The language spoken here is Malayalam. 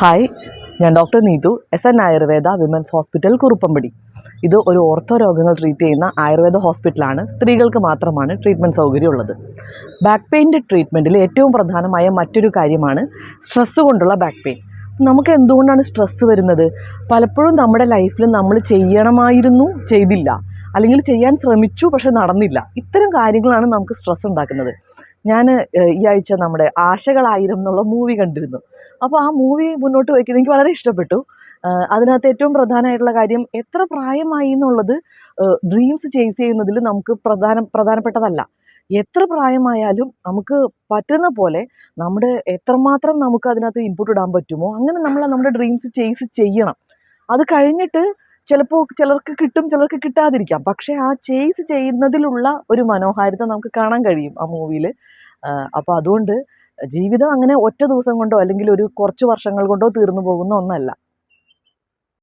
ഹായ്, ഞാൻ doctor Neethu, SN Ayurveda women's hospital Kuruppampady. ഇത് ഒരു ഓർത്തോ രോഗങ്ങൾ ട്രീറ്റ് ചെയ്യുന്ന ആയുർവേദ ഹോസ്പിറ്റലാണ്. സ്ത്രീകൾക്ക് മാത്രമാണ് ട്രീറ്റ്മെൻറ്റ് സൗകര്യമുള്ളത്. ബാക്ക് പെയിൻ്റെ ട്രീറ്റ്മെൻറ്റിൽ ഏറ്റവും പ്രധാനമായ മറ്റൊരു കാര്യമാണ് സ്ട്രെസ്സ് കൊണ്ടുള്ള ബാക്ക് പെയിൻ. നമുക്ക് എന്തുകൊണ്ടാണ് സ്ട്രെസ്സ് വരുന്നത്? പലപ്പോഴും നമ്മുടെ ലൈഫിൽ നമ്മൾ ചെയ്യണമായിരുന്നു, ചെയ്തില്ല, അല്ലെങ്കിൽ ചെയ്യാൻ ശ്രമിച്ചു പക്ഷെ നടന്നില്ല. ഇത്തരം കാര്യങ്ങളാണ് നമുക്ക് സ്ട്രെസ് ഉണ്ടാക്കുന്നത്. ഞാൻ ഈ ആഴ്ച നമ്മുടെ ആശകളായിരം എന്നുള്ള മൂവി കണ്ടിരുന്നു. അപ്പോൾ ആ മൂവി മുന്നോട്ട് വയ്ക്കുന്നത് എനിക്ക് വളരെ ഇഷ്ടപ്പെട്ടു. അതിനകത്ത് ഏറ്റവും പ്രധാനമായിട്ടുള്ള കാര്യം എത്ര പ്രായമായി എന്നുള്ളത് ഡ്രീംസ് ചേസ് ചെയ്യുന്നതിൽ നമുക്ക് പ്രധാനപ്പെട്ടതല്ല. എത്ര പ്രായമായാലും നമുക്ക് പറ്റുന്ന പോലെ എത്രമാത്രം നമുക്ക് അതിനകത്ത് ഇൻപുട്ട് ഇടാൻ പറ്റുമോ അങ്ങനെ നമ്മൾ നമ്മുടെ ഡ്രീംസ് ചേസ് ചെയ്യണം. അത് കഴിഞ്ഞിട്ട് ചിലപ്പോൾ ചിലർക്ക് കിട്ടും, ചിലർക്ക് കിട്ടാതിരിക്കാം. പക്ഷേ ആ ചേസ് ചെയ്യുന്നതിലുള്ള ഒരു മനോഹാരിത നമുക്ക് കാണാൻ കഴിയും ആ മൂവിയിൽ. അപ്പോൾ അതുകൊണ്ട് ജീവിതം അങ്ങനെ ഒറ്റ ദിവസം കൊണ്ടോ അല്ലെങ്കിൽ ഒരു കുറച്ച് വർഷങ്ങൾ കൊണ്ടോ തീർന്നു പോകുന്ന ഒന്നല്ല.